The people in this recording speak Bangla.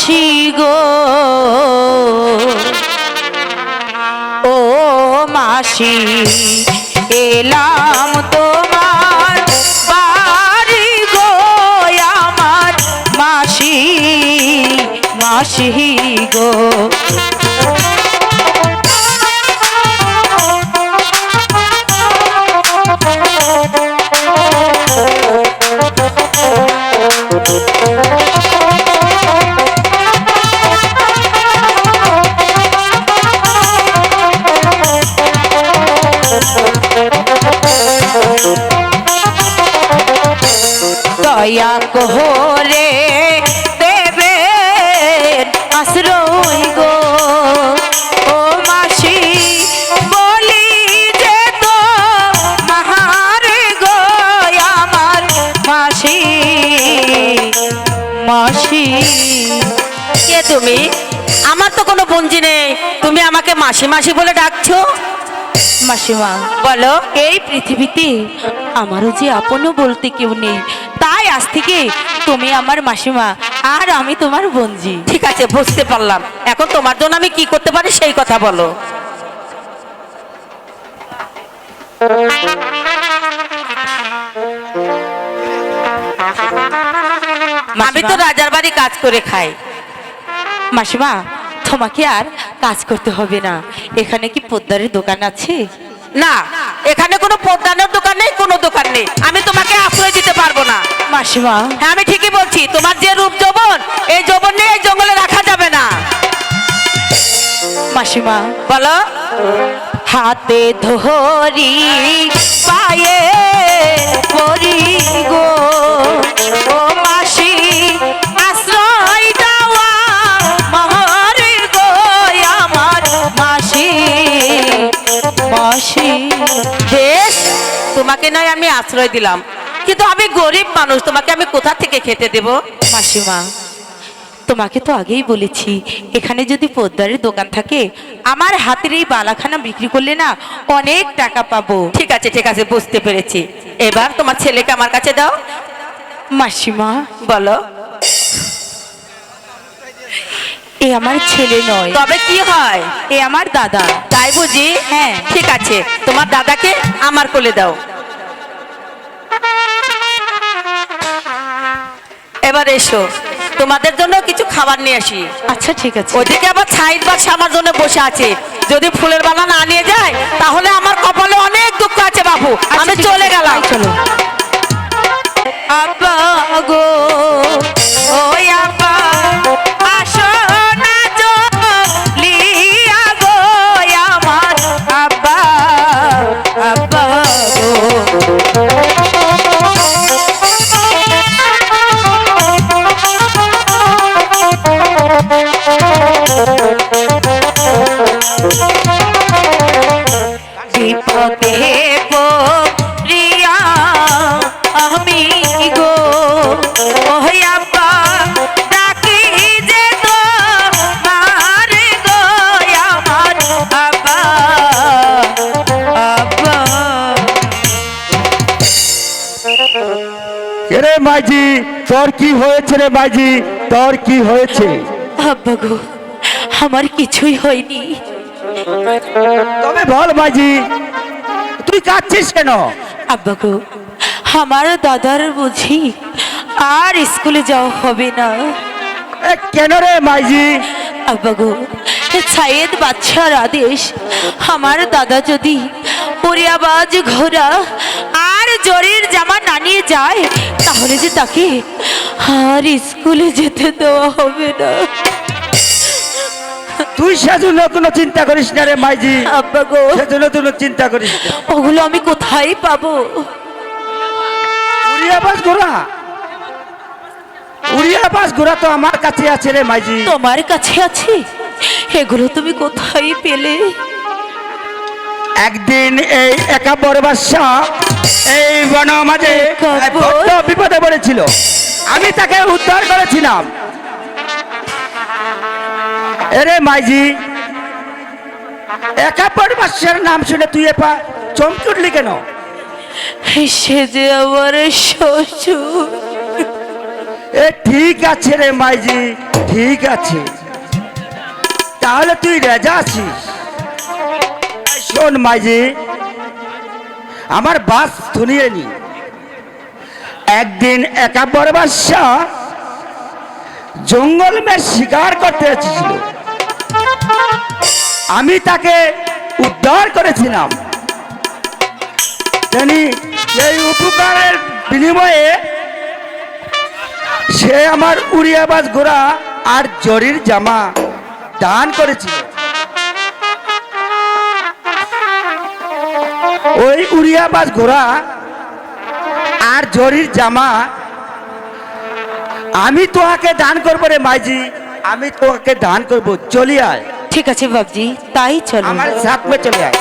মাসি গো ও মাসি এলাম তোমার বাড়ি গো আমার মাসি মাসি গো দয়া কোহরে দেবে আশ্রয় গো ও মাসি বলি যে তো মাহারে গো আমার মাসি মাসি কে তুমি? আমার তো কোনো বঞ্জি নেই, তুমি আমাকে মাসি মাসি বলে ডাকছো? মাসিমা বলো, এই পৃথিবীতে আমারও যে আপনও বলতে কেউ নেই, তাই আজ থেকে তুমি আমার মাসিমা আর আমি তোমার বঞ্জি। ঠিক আছে, বুঝতে পারলাম। এখন তোমার জন্য আমি কি করতে পারি সেই কথা বলো। আমি তো রাজার বাড়ি কাজ করে খাই। মাসিমা তোমাকে আর কাজ করতে হবে না। এখানে কি পোদ্দারের দোকান আছে? না, এখানে কোনো পোদ্দারের দোকান নেই, কোনো দোকান নেই। আমি তোমাকে আশ্রয় দিতে পারবো না। মাসিমা হ্যাঁ, আমি ঠিকই বলছি। তোমার যে রূপ যৌবন, এই যৌবন নিয়ে এই জঙ্গলে রাখা যাবে না। মাসিমা বলো। হাতে ধরি পায়ে পরি গো ও মাসি আশ্রয় দেওয়া মহরে গো আমার মাসি মাসি। বেশ, তোমাকে নয় আমি আশ্রয় দিলাম, কিন্তু আমি গরিব মানুষ, তোমাকে আমি কোথা থেকে খেতে দেব? মাসিমা তোমাকে তো আগেই বলেছি, এখানে যদি পোদ্দারের দোকান থাকে আমার হাতের এই বালাখানা বিক্রি করলে না অনেক টাকা পাবো। ঠিক আছে ঠিক আছে, বুঝতে পেরেছি। এবার তোমার ছেলেকে আমার কাছে দাও। মাসিমা বলো। এ আমার ছেলে নয়। তবে কি হয়? এ আমার দাদা। তাই বুঝি? হ্যাঁ। ঠিক আছে, তোমার দাদাকে আমার কোলে দাও। এবার এসো, তোমাদের জন্য কিছু খাবার নিয়ে আসি। আচ্ছা ঠিক আছে। ওদিকে আবার ছাইদ বাদশা আমার জন্য বসে আছে, যদি ফুলের বালা না নিয়ে যায় তাহলে আমার কপালে অনেক দুঃখ আছে বাবু। আমি চলে গেলাম। চলো। আব্বা গো ওই আব্বা আসো না চলিয়া গো আমার আব্বা আব্বা গো। বিপদে পড়িয়া আমি গো ওই আব্বা ডাকি যে তো মারে গো আমার আব্বা আব্বা। রে মাঝি, তোর কি হয়েছে রে মাঝি? তোর কি হয়েছে? আব্বা গো, আমার কিছুই হয়নি। তবে বল মাঝি, তুই কাঁদছিস কেন? আব্বা গো, আমার দাদার বুঝি আর স্কুলে যাওয়া হবে না। কেন রে মাঝি? আব্বা গো, ছায়েদ বাদশার আদেশ, আমার দাদা যদি পরিয়াবাজ ঘোড়া আর জরির জামা না নিয়ে যায় তাহলে যে তাকে আর স্কুলে যেতে দেওয়া হবে না। তুই সেজন্য কোনো চিন্তা করিস না রে মাইজি। আব্বা গো, সেজন্য কোনো চিন্তা করিস না। ওগুলো আমি কোথায় পাবো? উড়িয়াবাজ ঘোড়া? উড়িয়াবাজ ঘোড়া তো আমার কাছে আছে রে মাইজি। তোমার কাছে আছে? এগুলো তুমি কোথায় পেলে? একদিন এই একাব্বর বাদশা এই বন মাঝে বড্ড বিপদে পড়েছিল, আমি তাকে উদ্ধার করেছিলাম। এরে মাইজি, একাব্বর বাদশার নাম শুনে তুই এপা চমকে উঠলি কেন? সে যে আমার শ্বশুর। এ ঠিক আছে রে মাইজি, ঠিক আছে, তাহলে তুই রেজা আছিস। শোন মাইজি, আমার বাস শুনিয়ে নি। একদিন একা বড় বাদশাহ জঙ্গল মে শিকার করতে এসেছিল। আমি তাকে উদ্ধার করেছিলাম। তিনি এই উপকারের বিনিময়ে সে আমার উড়িয়াবাজ ঘোড়া আর জরির জামা দান করেছিল। ওই উড়িয়াবাজ ঘোড়া আর জরির জামা আমি তোকে দান করবো রে মাইজি, আমি তোকে দান করবো। চলি আয়, ঠিক আছে বাবজি, তাই চলো। আমার সাথ মে চলে আয়।